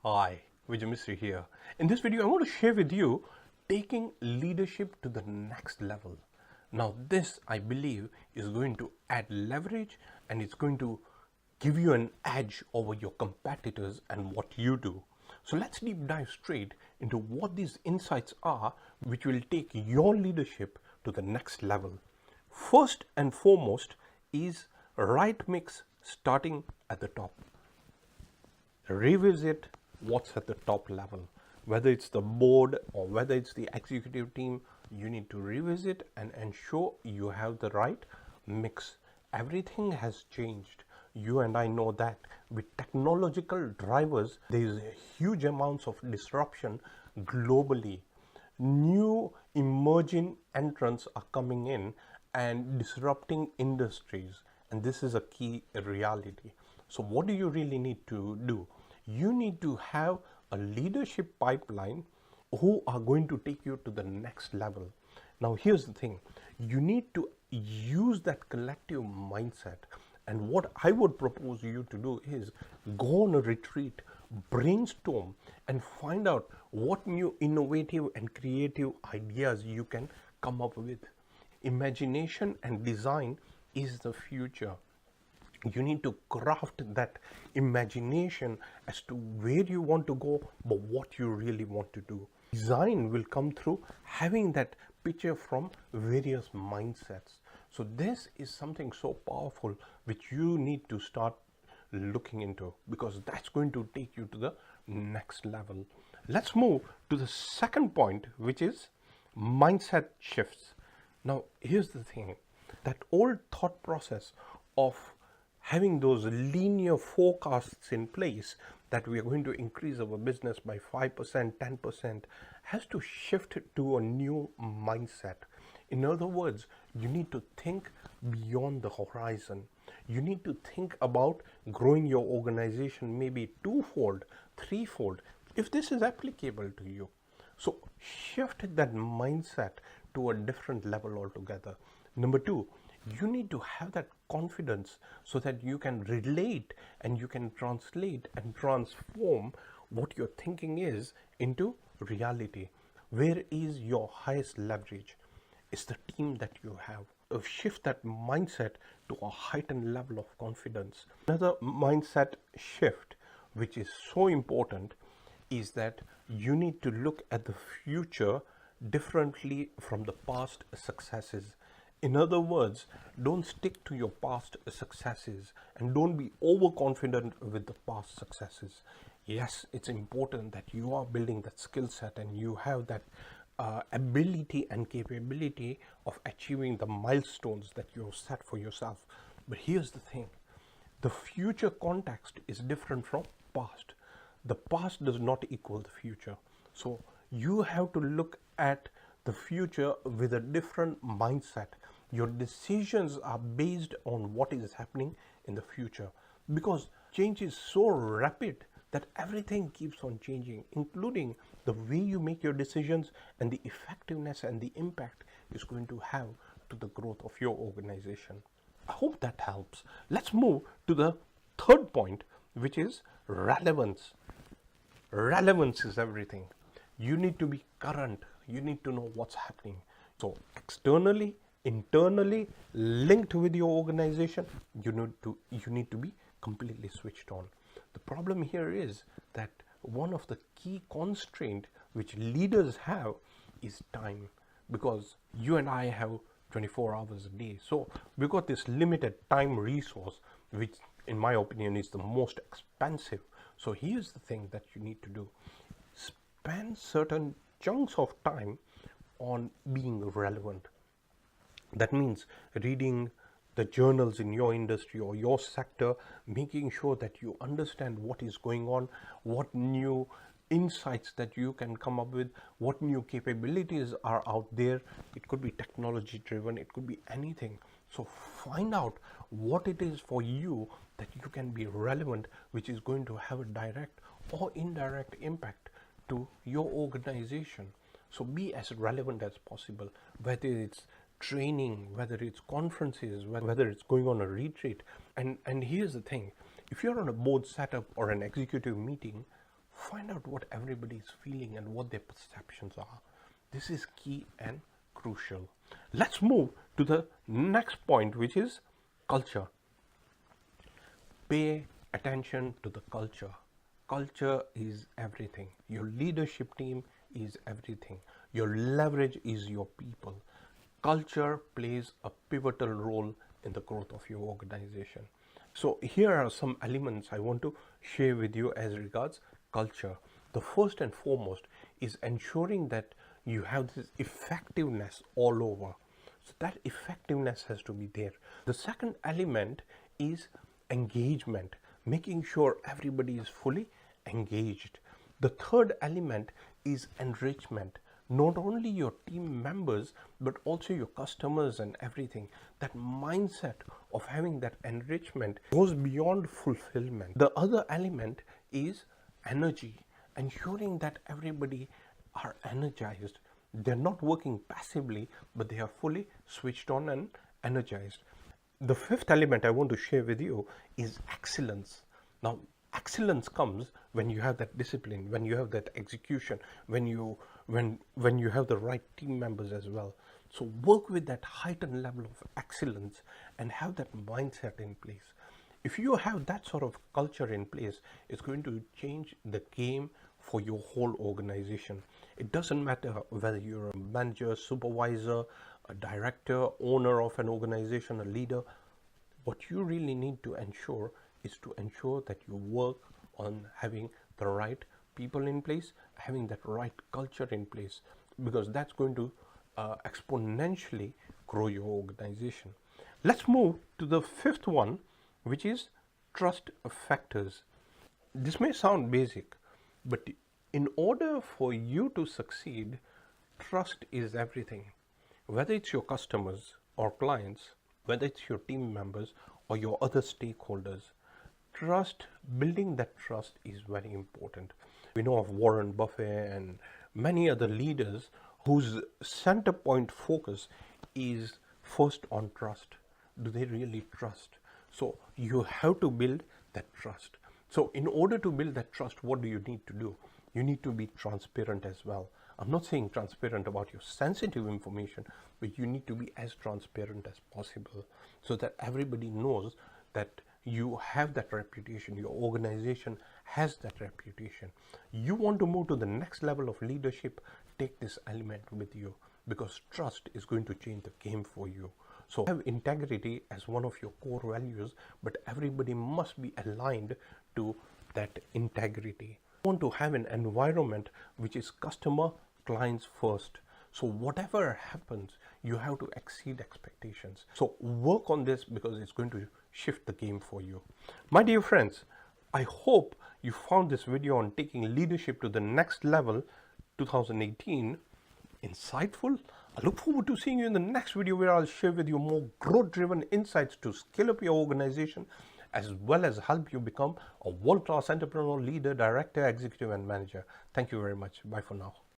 Hi, Vijay Mistry here. In this video, I want to share with you taking leadership to the next level. Now, this I believe is going to add leverage and it's going to give you an edge over your competitors and what you do. So let's deep dive straight into what these insights are, which will take your leadership to the next level. First and foremost is right mix starting at the top. Revisit what's at the top level, whether it's the board or whether it's the executive team. You need to revisit and ensure you have the right mix. Everything has changed. You and I know that with technological drivers, there is a huge amounts of disruption globally. New emerging entrants are coming in and disrupting industries, and this is a key reality. So what do you really need to do? You need to have a leadership pipeline who are going to take you to the next level. Now here's the thing, you need to use that collective mindset, and what I would propose you to do is go on a retreat, brainstorm and find out what new innovative and creative ideas you can come up with. Imagination and design is the future. You need to craft that imagination as to where you want to go, but what you really want to do. Design will come through having that picture from various mindsets. So this is something so powerful which you need to start looking into, because that's going to take you to the next level. Let's move to the second point, which is mindset shifts. Now here's the thing, that old thought process of having those linear forecasts in place that we are going to increase our business by 5%, 10% has to shift to a new mindset. In other words, you need to think beyond the horizon. You need to think about growing your organization maybe twofold, threefold, if this is applicable to you. So shift that mindset to a different level altogether. Number two, you need to have that confidence so that you can relate and you can translate and transform what your thinking is into reality. Where is your highest leverage? It's the team that you have. Shift that mindset to a heightened level of confidence. Another mindset shift, which is so important, is that you need to look at the future differently from the past successes. In other words, don't stick to your past successes and don't be overconfident with the past successes. Yes, it's important that you are building that skill set and you have that ability and capability of achieving the milestones that you have set for yourself. But here's the thing, the future context is different from past. The past does not equal the future. So you have to look at the future with a different mindset. Your decisions are based on what is happening in the future, because change is so rapid that everything keeps on changing, including the way you make your decisions and the effectiveness and the impact is going to have to the growth of your organization. I hope that helps. Let's move to the third point, which is relevance. Relevance is everything. You need to be current. You need to know what's happening. So externally, internally, linked with your organization, you need to be completely switched on. The problem here is that one of the key constraint which leaders have is time, because you and I have 24 hours a day. So we've got this limited time resource, which in my opinion is the most expensive. So here's the thing that you need to do. Spend certain chunks of time on being relevant. That means reading the journals in your industry or your sector, making sure that you understand what is going on, what new insights that you can come up with, what new capabilities are out there. It could be technology driven, it could be anything. So find out what it is for you that you can be relevant, which is going to have a direct or indirect impact to your organization. So be as relevant as possible, whether it's training, whether it's conferences, whether it's going on a retreat. And here's the thing, if you're on a board setup or an executive meeting, Find out what everybody is feeling and what their perceptions are. This is key and crucial. Let's move to the next point, which is culture. Pay attention to the culture. Culture is everything. Your leadership team is everything. Your leverage is your people. Culture plays a pivotal role in the growth of your organization. So here are some elements I want to share with you as regards culture. The first and foremost is ensuring that you have this effectiveness all over. So that effectiveness has to be there. The second element is engagement, making sure everybody is fully engaged. The third element is enrichment. Not only your team members, but also your customers and everything. That mindset of having that enrichment goes beyond fulfillment. The other element is energy, ensuring that everybody are energized. They're not working passively, but they are fully switched on and energized. The fifth element I want to share with you is excellence. Now, excellence comes when you have that discipline, when you have that execution, when you have the right team members as well. So work with that heightened level of excellence and have that mindset in place. If you have that sort of culture in place, it's going to change the game for your whole organization. It doesn't matter whether you're a manager, supervisor, a director, owner of an organization, a leader. What you really need to ensure is to ensure that you work on having the right people in place, having that right culture in place, because that's going to exponentially grow your organization. Let's move to the fifth one, which is trust factors. This may sound basic, but in order for you to succeed, trust is everything. Whether it's your customers or clients, whether it's your team members or your other stakeholders, trust, building that trust is very important. We know of Warren Buffett and many other leaders whose center point focus is first on trust. Do they really trust? So you have to build that trust. So in order to build that trust, what do you need to do? You need to be transparent as well. I'm not saying transparent about your sensitive information, but you need to be as transparent as possible so that everybody knows that you have that reputation, your organization has that reputation. You want to move to the next level of leadership, take this element with you, because trust is going to change the game for you. So have integrity as one of your core values, but everybody must be aligned to that integrity. You want to have an environment which is customer, clients first. So whatever happens, you have to exceed expectations. So work on this because it's going to shift the game for you. My dear friends, I hope you found this video on taking leadership to the next level 2018 insightful. I look forward to seeing you in the next video where I'll share with you more growth-driven insights to scale up your organization as well as help you become a world-class entrepreneur, leader, director, executive, and manager. Thank you very much. Bye for now.